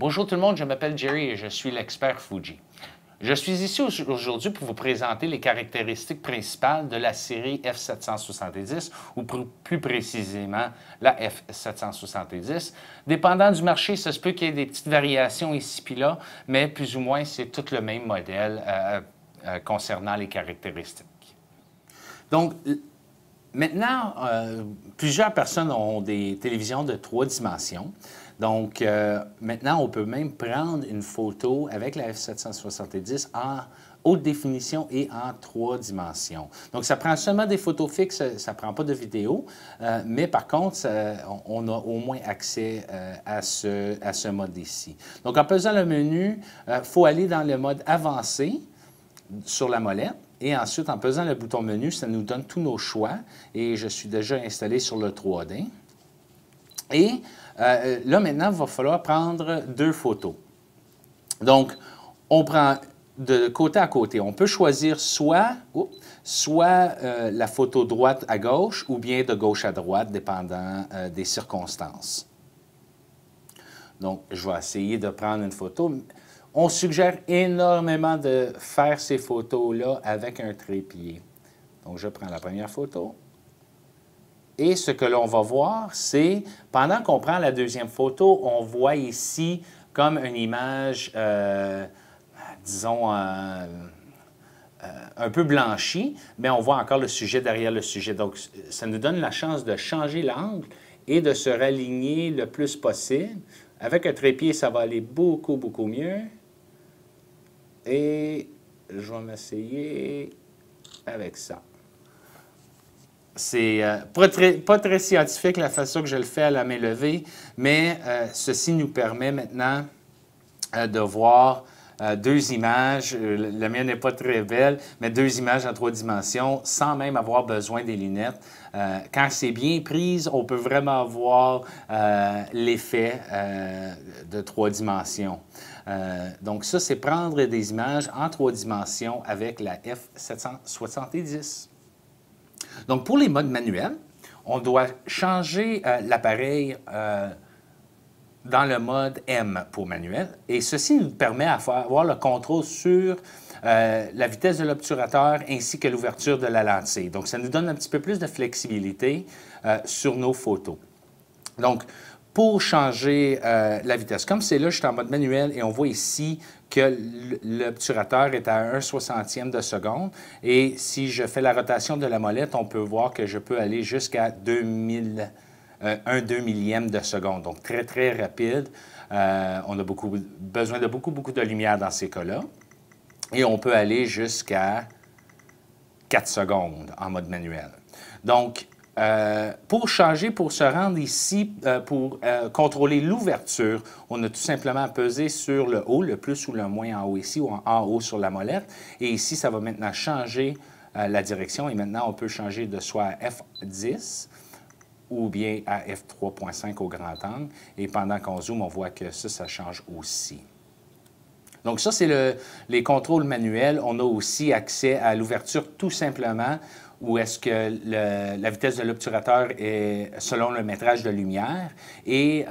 Bonjour tout le monde, je m'appelle Jerry et je suis l'expert Fuji. Je suis ici aujourd'hui pour vous présenter les caractéristiques principales de la série F770 ou plus précisément la F770. Dépendant du marché, ça se peut qu'il y ait des petites variations ici puis là, mais plus ou moins c'est tout le même modèle concernant les caractéristiques. Donc, maintenant, plusieurs personnes ont des télévisions de 3 dimensions. Donc, maintenant, on peut même prendre une photo avec la F770 en haute définition et en 3 dimensions. Donc, ça prend seulement des photos fixes, ça ne prend pas de vidéo, mais par contre, on a au moins accès à ce mode ici. Donc, en pesant le menu, il faut aller dans le mode avancé sur la molette. Et ensuite, en pesant le bouton menu, ça nous donne tous nos choix. Et je suis déjà installé sur le 3D. Et là, maintenant, il va falloir prendre 2 photos. Donc, on prend de côté à côté. On peut choisir soit la photo droite à gauche ou bien de gauche à droite, dépendant des circonstances. Donc, je vais essayer de prendre une photo. On suggère énormément de faire ces photos-là avec un trépied. Donc, je prends la première photo. Et ce que l'on va voir, c'est, pendant qu'on prend la deuxième photo, on voit ici comme une image, disons, un peu blanchie, mais on voit encore le sujet derrière le sujet. Donc, ça nous donne la chance de changer l'angle et de se raligner le plus possible. Avec un trépied, ça va aller beaucoup, beaucoup mieux. Et je vais m'essayer avec ça. C'est pas très scientifique la façon que je le fais à la main levée, mais ceci nous permet maintenant de voir 2 images. La mienne n'est pas très belle, mais 2 images en 3 dimensions sans même avoir besoin des lunettes. Quand c'est bien prise, on peut vraiment voir l'effet de 3 dimensions. Donc ça, c'est prendre des images en 3 dimensions avec la F770. Donc, pour les modes manuels, on doit changer l'appareil dans le mode M pour manuel. Et ceci nous permet d'avoir le contrôle sur la vitesse de l'obturateur ainsi que l'ouverture de la lentille. Donc, ça nous donne un petit peu plus de flexibilité sur nos photos. Donc, pour changer la vitesse, comme c'est là, je suis en mode manuel et on voit ici que l'obturateur est à 1/60e de seconde. Et si je fais la rotation de la molette, on peut voir que je peux aller jusqu'à 1 2 millième de seconde. Donc, très, très rapide. On a besoin de beaucoup de lumière dans ces cas-là. Et on peut aller jusqu'à 4 secondes en mode manuel. Donc, pour changer, pour se rendre ici, pour contrôler l'ouverture, on a tout simplement à peser sur le haut, le plus ou le moins en haut ici, ou en haut sur la molette. Et ici, ça va maintenant changer la direction. Et maintenant, on peut changer de soit à F10 ou bien à F3.5 au grand angle. Et pendant qu'on zoome, on voit que ça change aussi. Donc ça, c'est les contrôles manuels. On a aussi accès à l'ouverture tout simplement, où est-ce que la vitesse de l'obturateur est selon le métrage de lumière. Et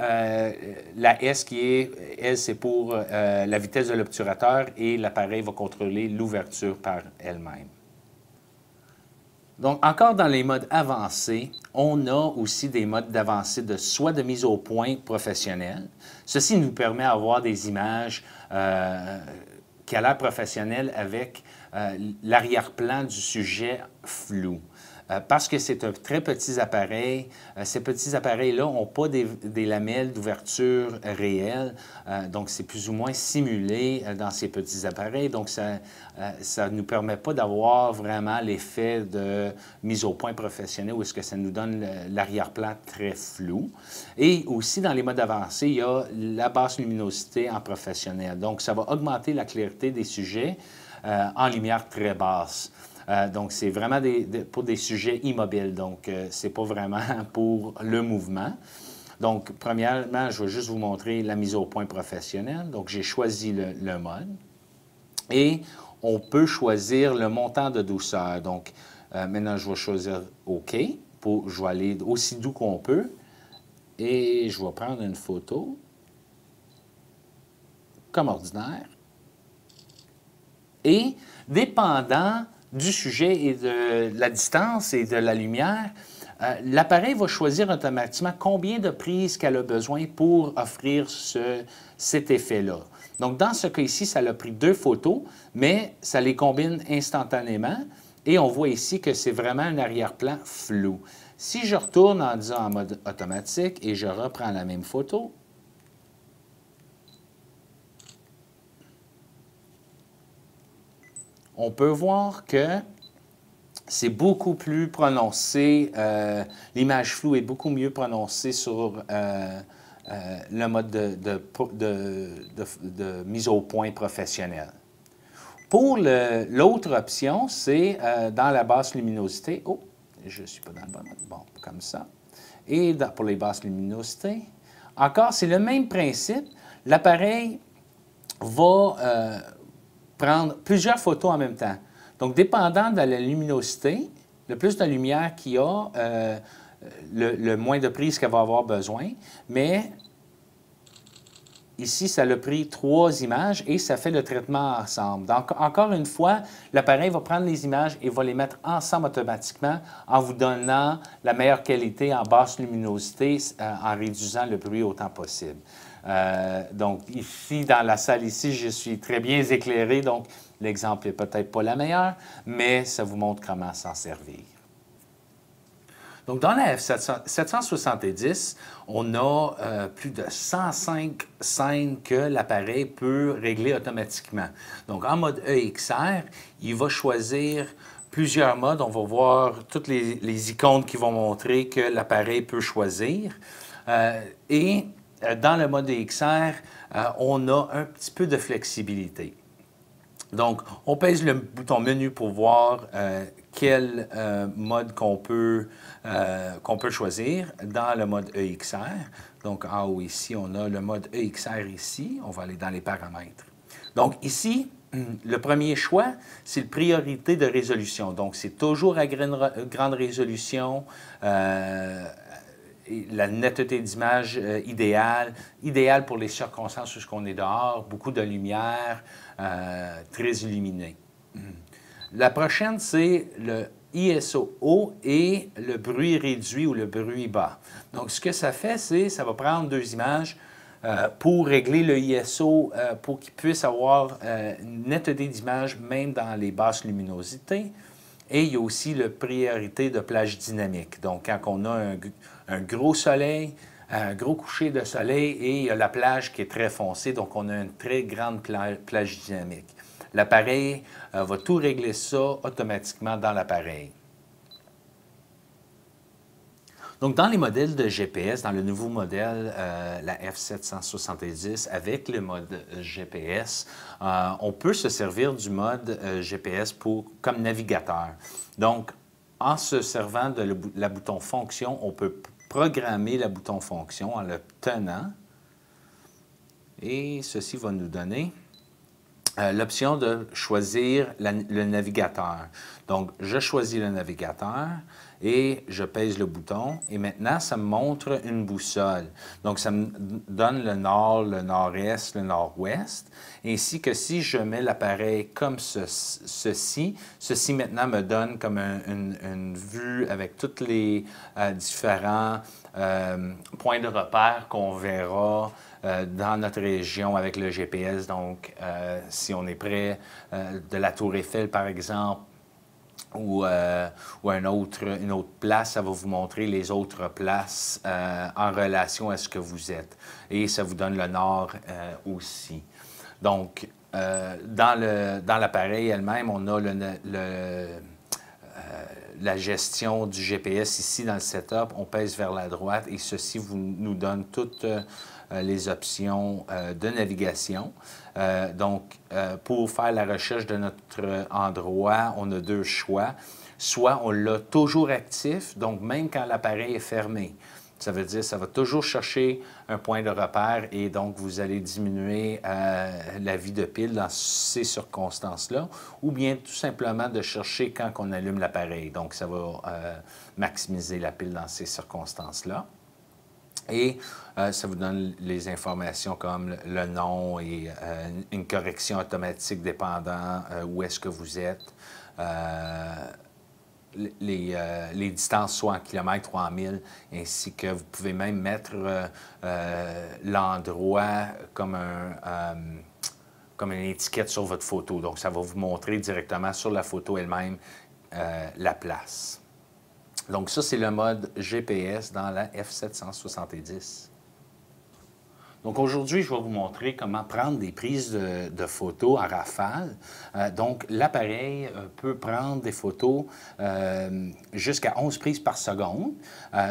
la S qui est, elle, c'est pour la vitesse de l'obturateur et l'appareil va contrôler l'ouverture par elle-même. Donc, encore dans les modes avancés, on a aussi des modes d'avancée soit de mise au point professionnelle. Ceci nous permet d'avoir des images qui a l'air professionnelle avec l'arrière-plan du sujet flou. Parce que c'est un très petit appareil, ces petits appareils-là n'ont pas des lamelles d'ouverture réelles, donc c'est plus ou moins simulé dans ces petits appareils. Donc ça ne nous permet pas d'avoir vraiment l'effet de mise au point professionnel où est-ce que ça nous donne l'arrière-plan très flou. Et aussi dans les modes avancés, il y a la basse luminosité en professionnel. Donc ça va augmenter la clarté des sujets en lumière très basse. Donc, c'est vraiment pour des sujets immobiles. Donc, ce n'est pas vraiment pour le mouvement. Donc, premièrement, je vais juste vous montrer la mise au point professionnelle. Donc, j'ai choisi le mode. Et on peut choisir le montant de douceur. Donc, maintenant, je vais choisir OK. Je vais aller aussi doux qu'on peut. Et je vais prendre une photo. comme ordinaire. Et dépendant du sujet et de la distance et de la lumière, l'appareil va choisir automatiquement combien de prises qu'elle a besoin pour offrir cet effet-là. Donc, dans ce cas ici, ça a pris 2 photos, mais ça les combine instantanément. Et on voit ici que c'est vraiment un arrière-plan flou. Si je retourne en disant en mode automatique et je reprends la même photo, on peut voir que c'est beaucoup plus prononcé, l'image floue est beaucoup mieux prononcée sur le mode de mise au point professionnel. Pour l'autre option, c'est dans la basse luminosité. Oh, je ne suis pas dans le bon mode. Bon, comme ça. Et pour les basses luminosités, encore, c'est le même principe. L'appareil va prendre plusieurs photos en même temps. Donc, dépendant de la luminosité, le plus de lumière qu'il y a, le moins de prise qu'elle va avoir besoin. Mais ici, ça a pris 3 images et ça fait le traitement ensemble. Donc, encore une fois, l'appareil va prendre les images et va les mettre ensemble automatiquement en vous donnant la meilleure qualité en basse luminosité en réduisant le bruit autant possible. Donc, ici, dans la salle ici, je suis très bien éclairé, donc l'exemple n'est peut-être pas la meilleure, mais ça vous montre comment s'en servir. Donc, dans la F770, on a plus de 105 scènes que l'appareil peut régler automatiquement. Donc, en mode EXR, il va choisir plusieurs modes. On va voir toutes les icônes qui vont montrer que l'appareil peut choisir. Dans le mode EXR, on a un petit peu de flexibilité. Donc, on pèse le bouton menu pour voir quel mode qu'on peut choisir dans le mode EXR. Donc, en haut ici, on a le mode EXR ici. On va aller dans les paramètres. Donc, ici, le premier choix, c'est la priorité de résolution. Donc, c'est toujours à grande résolution, la netteté d'image idéale pour les circonstances où on est dehors, beaucoup de lumière, très illuminé. La prochaine, c'est le ISO haut et le bruit réduit ou le bruit bas. Donc, ce que ça fait, c'est ça va prendre 2 images pour régler le ISO, pour qu'il puisse avoir une netteté d'image même dans les basses luminosités. Et il y a aussi la priorité de plage dynamique. Donc, quand on a un gros soleil, un gros coucher de soleil et il y a la plage qui est très foncée, donc on a une très grande plage dynamique. L'appareil va tout régler ça automatiquement dans l'appareil. Donc, dans les modèles de GPS, dans le nouveau modèle, la F770, avec le mode GPS, on peut se servir du mode GPS comme navigateur. Donc, en se servant de la bouton fonction, on peut programmer le bouton fonction en le tenant. Et ceci va nous donner l'option de choisir le navigateur. Donc, je choisis le navigateur et je pèse le bouton. Et maintenant, ça me montre une boussole. Donc, ça me donne le nord, le nord-est, le nord-ouest. Ainsi que si je mets l'appareil comme ceci maintenant me donne comme une vue avec tous les différents points de repère qu'on verra dans notre région avec le GPS. Donc, si on est près de la Tour Eiffel, par exemple, ou une autre place, ça va vous montrer les autres places en relation à ce que vous êtes. Et ça vous donne le nord aussi. Donc, dans l'appareil elle-même, on a la gestion du GPS ici dans le setup. On pèse vers la droite et ceci nous donne toutes les options de navigation. Donc, pour faire la recherche de notre endroit, on a 2 choix. Soit on l'a toujours actif, donc même quand l'appareil est fermé. Ça veut dire que ça va toujours chercher un point de repère et donc vous allez diminuer la vie de pile dans ces circonstances-là, ou bien tout simplement de chercher quand on allume l'appareil. Donc, ça va maximiser la pile dans ces circonstances-là. Et ça vous donne les informations comme le nom et une correction automatique dépendant où est-ce que vous êtes. Les distances soit en kilomètres ou en milles, ainsi que vous pouvez même mettre l'endroit comme comme une étiquette sur votre photo. Donc, ça va vous montrer directement sur la photo elle-même la place. Donc, ça, c'est le mode GPS dans la F770. Donc aujourd'hui, je vais vous montrer comment prendre des prises de photos en rafale. Donc l'appareil peut prendre des photos jusqu'à 11 prises par seconde.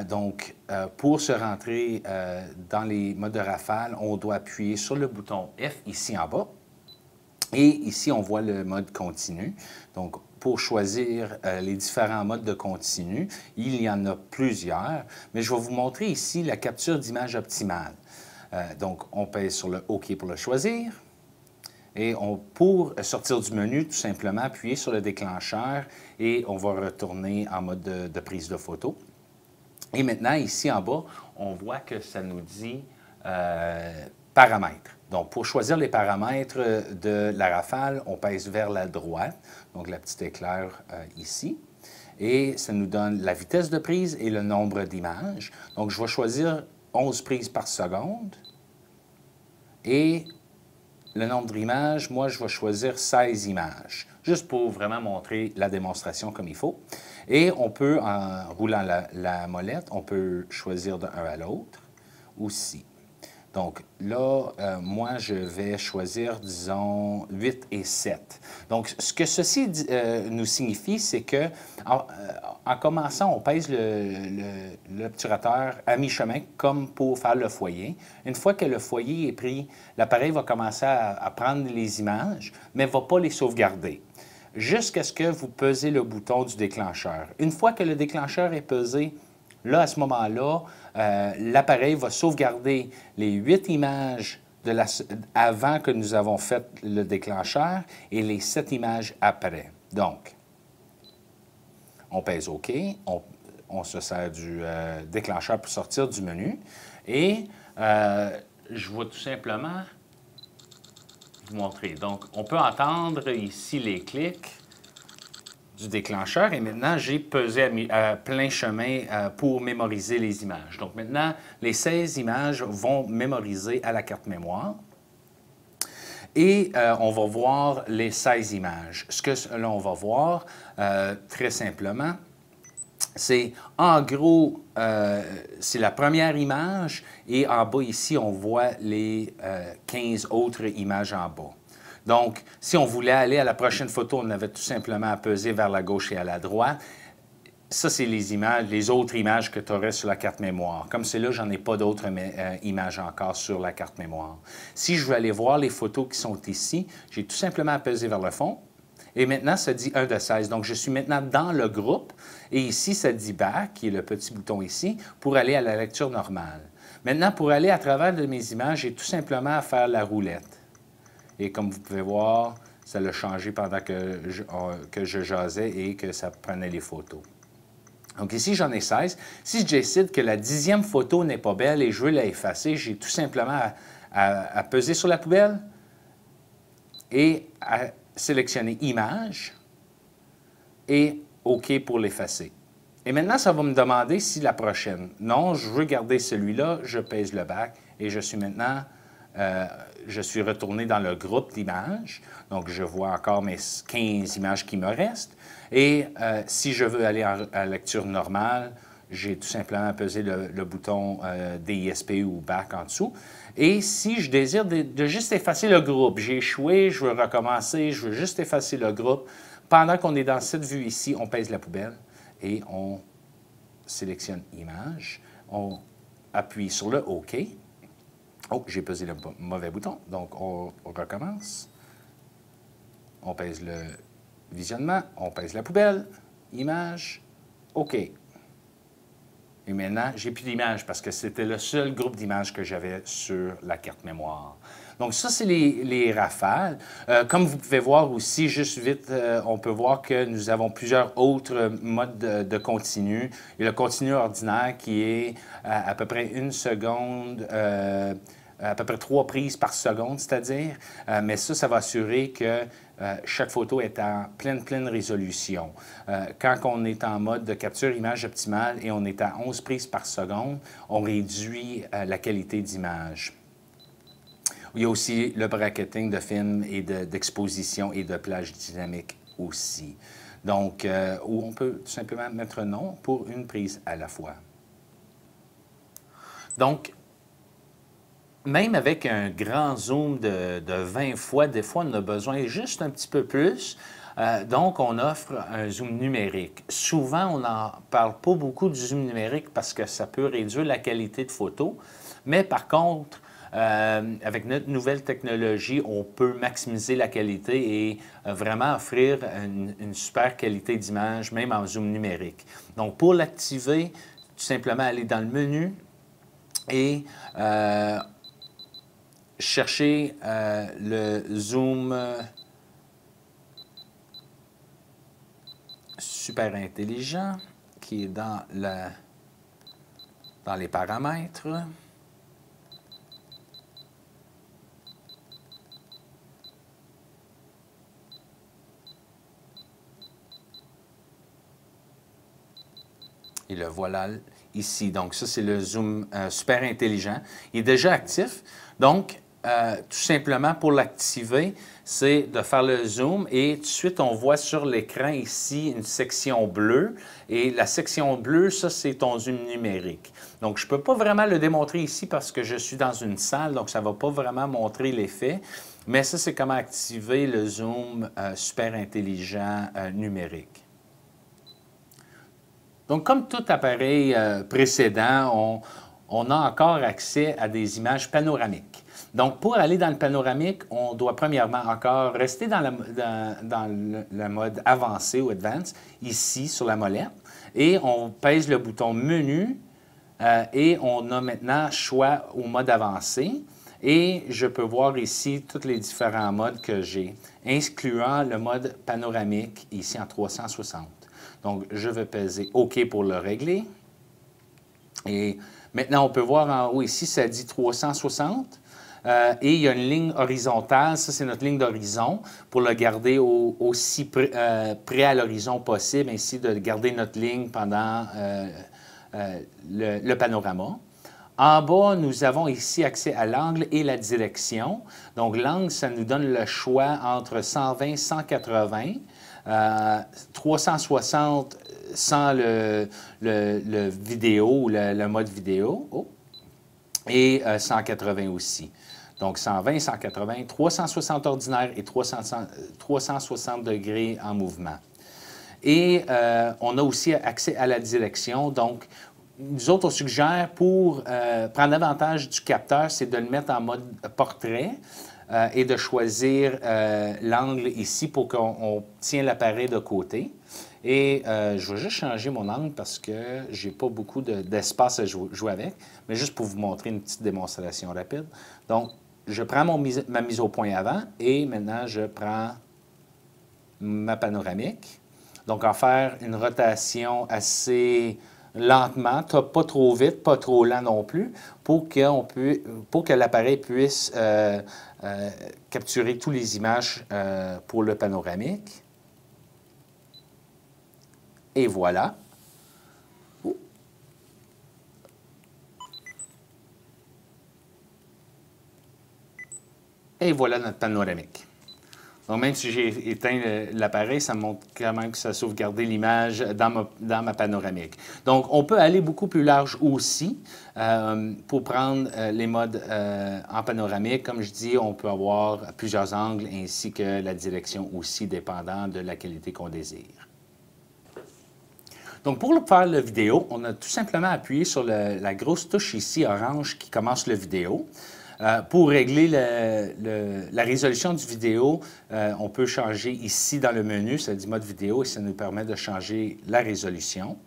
Donc pour se rentrer dans les modes de rafale, on doit appuyer sur le bouton F ici en bas. Et ici, on voit le mode continu. Donc, pour choisir les différents modes de continu, il y en a plusieurs, mais je vais vous montrer ici la capture d'image optimale. Donc, on pèse sur le OK pour le choisir. Et pour sortir du menu, tout simplement, appuyer sur le déclencheur et on va retourner en mode de prise de photo. Et maintenant, ici en bas, on voit que ça nous dit paramètres. Donc, pour choisir les paramètres de la rafale, on pèse vers la droite, donc la petite éclair ici. Et ça nous donne la vitesse de prise et le nombre d'images. Donc, je vais choisir 11 prises par seconde. Et le nombre d'images, moi, je vais choisir 16 images, juste pour vraiment montrer la démonstration comme il faut. Et on peut, en roulant la molette, on peut choisir d'un à l'autre aussi. Donc là, moi, je vais choisir, disons, 8 et 7. Donc, ce que ceci nous signifie, c'est que en commençant, on pèse l'obturateur à mi-chemin, comme pour faire le foyer. Une fois que le foyer est pris, l'appareil va commencer à prendre les images, mais ne va pas les sauvegarder, jusqu'à ce que vous pesez le bouton du déclencheur. Une fois que le déclencheur est pesé, là, à ce moment-là, l'appareil va sauvegarder les 8 images avant que nous avons fait le déclencheur et les 7 images après. Donc, on pèse OK, on se sert du déclencheur pour sortir du menu et je vais tout simplement vous montrer. Donc, on peut entendre ici les clics du déclencheur et maintenant, j'ai pesé à plein chemin pour mémoriser les images. Donc maintenant, les 16 images vont mémoriser à la carte mémoire et on va voir les 16 images. Ce que là, on va voir, très simplement, c'est en gros, c'est la première image et en bas ici, on voit les 15 autres images en bas. Donc, si on voulait aller à la prochaine photo, on avait tout simplement à peser vers la gauche et à la droite. Ça, c'est les images, les autres images que tu aurais sur la carte mémoire. Comme c'est là, j'en ai pas d'autres images encore sur la carte mémoire. Si je veux aller voir les photos qui sont ici, j'ai tout simplement à peser vers le fond. Et maintenant, ça dit 1 de 16. Donc, je suis maintenant dans le groupe. Et ici, ça dit Back, qui est le petit bouton ici, pour aller à la lecture normale. Maintenant, pour aller à travers de mes images, j'ai tout simplement à faire la roulette. Et comme vous pouvez voir, ça l'a changé pendant que je jasais et que ça prenait les photos. Donc ici, j'en ai 16. Si je décide que la 10e photo n'est pas belle et je veux la effacer, j'ai tout simplement à peser sur la poubelle et à sélectionner Image et OK pour l'effacer. Et maintenant, ça va me demander si la prochaine. Non, je veux garder celui-là, je pèse le back et je suis maintenant... je suis retourné dans le groupe d'images, donc je vois encore mes 15 images qui me restent. Et si je veux aller à lecture normale, j'ai tout simplement pesé le bouton DISP ou Back en dessous. Et si je désire de juste effacer le groupe, j'ai échoué, je veux recommencer, je veux juste effacer le groupe, pendant qu'on est dans cette vue ici, on pèse la poubelle et on sélectionne Image, on appuie sur le OK. Oh, j'ai pesé le mauvais bouton, donc on recommence. On pèse le visionnement, on pèse la poubelle, image, OK. Et maintenant, j'ai plus d'images parce que c'était le seul groupe d'images que j'avais sur la carte mémoire. Donc ça, c'est les rafales. Comme vous pouvez voir aussi, juste vite, on peut voir que nous avons plusieurs autres modes de continu. Il y a le continu ordinaire qui est à peu près 1 seconde, à peu près 3 prises par seconde, c'est-à-dire. Mais ça va assurer que chaque photo est en pleine résolution. Quand on est en mode de capture image optimale et on est à 11 prises par seconde, on réduit la qualité d'image. Il y a aussi le bracketing de film et d'exposition et de plage dynamique aussi. Donc, où on peut tout simplement mettre non pour une prise à la fois. Donc, même avec un grand zoom de 20 fois, des fois, on a besoin juste un petit peu plus. Donc, on offre un zoom numérique. Souvent, on n'en parle pas beaucoup du zoom numérique parce que ça peut réduire la qualité de photo. Mais par contre, avec notre nouvelle technologie, on peut maximiser la qualité et vraiment offrir une super qualité d'image, même en zoom numérique. Donc, pour l'activer, tout simplement aller dans le menu et chercher le zoom super intelligent qui est dans les paramètres. Et le voilà ici. Donc, ça, c'est le zoom super intelligent. Il est déjà actif. Donc, tout simplement, pour l'activer, c'est de faire le zoom et tout de suite, on voit sur l'écran ici une section bleue. Et la section bleue, ça, c'est ton zoom numérique. Donc, je ne peux pas vraiment le démontrer ici parce que je suis dans une salle, donc ça ne va pas vraiment montrer l'effet. Mais ça, c'est comment activer le zoom super intelligent numérique. Donc, comme tout appareil précédent, on a encore accès à des images panoramiques. Donc, pour aller dans le panoramique, on doit premièrement encore rester dans le mode avancé ou advanced, ici sur la molette, et on pèse le bouton menu et on a maintenant choix au mode avancé. Et je peux voir ici tous les différents modes que j'ai, incluant le mode panoramique ici en 360. Donc, je vais peser OK pour le régler. Et maintenant, on peut voir en haut ici, ça dit 360. Et il y a une ligne horizontale, ça c'est notre ligne d'horizon, pour le garder aussi près à l'horizon possible, ainsi de garder notre ligne pendant le panorama. En bas, nous avons ici accès à l'angle et la direction. Donc l'angle, ça nous donne le choix entre 120 et 180. 360 sans le vidéo, le mode vidéo, et 180 aussi. Donc 120, 180, 360 ordinaire et 360 degrés en mouvement. Et on a aussi accès à la direction. Donc, nous autres, on suggère pour prendre avantage du capteur, c'est de le mettre en mode portrait. Et de choisir l'angle ici pour qu'on tienne l'appareil de côté. Et je vais juste changer mon angle parce que je n'ai pas beaucoup d'espace à jouer avec, mais juste pour vous montrer une petite démonstration rapide. Donc, je prends ma mise au point avant et maintenant, je prends ma panoramique. Donc, en faire une rotation assez lentement, pas trop vite, pas trop lent non plus, pour que l'appareil puisse capturer toutes les images pour le panoramique. Et voilà. Et voilà notre panoramique. Donc, même si j'ai éteint l'appareil, ça me montre quand même que ça a sauvegardé l'image dans ma panoramique. Donc, on peut aller beaucoup plus large aussi pour prendre les modes en panoramique. Comme je dis, on peut avoir plusieurs angles ainsi que la direction aussi, dépendant de la qualité qu'on désire. Donc, pour faire la vidéo, on a tout simplement appuyé sur la grosse touche ici, orange, qui commence la vidéo. Pour régler la résolution du vidéo, on peut changer ici dans le menu, ça dit mode vidéo et ça nous permet de changer la résolution.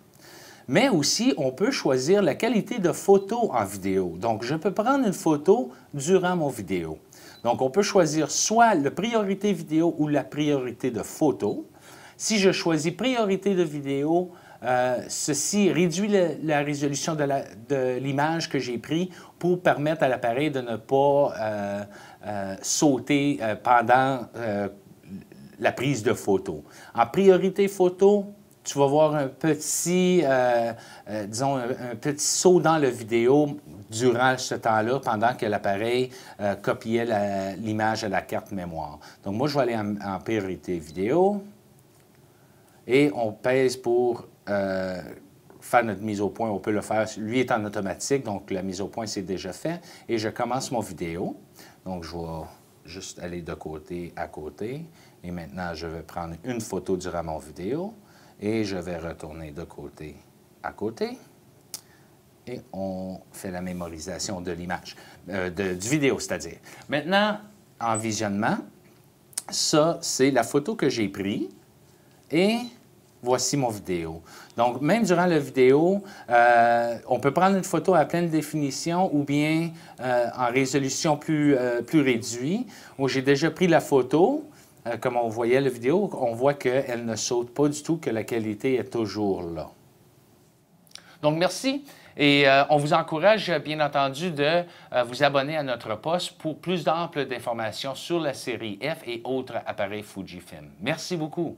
Mais aussi, on peut choisir la qualité de photo en vidéo. Donc, je peux prendre une photo durant mon vidéo. Donc, on peut choisir soit la priorité vidéo ou la priorité de photo. Si je choisis priorité de vidéo, ceci réduit la résolution de l'image que j'ai prise pour permettre à l'appareil de ne pas sauter pendant la prise de photo. En priorité photo, tu vas voir un petit, disons, un petit saut dans la vidéo durant ce temps-là, pendant que l'appareil copiait l'image à la carte mémoire. Donc, moi, je vais aller en priorité vidéo et on pèse pour faire notre mise au point. On peut le faire, lui est en automatique, donc la mise au point, c'est déjà fait. Et je commence mon vidéo. Donc, je vais juste aller de côté à côté. Et maintenant, je vais prendre une photo durant mon vidéo. Et je vais retourner de côté à côté. Et on fait la mémorisation de l'image, du vidéo, c'est-à-dire. Maintenant, en visionnement, ça, c'est la photo que j'ai prise. Et voici mon vidéo. Donc, même durant la vidéo, on peut prendre une photo à pleine définition ou bien en résolution plus réduite, où j'ai déjà pris la photo. Comme on voyait la vidéo, on voit qu'elle ne saute pas du tout, que la qualité est toujours là. Donc, merci. Et on vous encourage, bien entendu, de vous abonner à notre poste pour plus d'amples d'informations sur la série F et autres appareils Fujifilm. Merci beaucoup.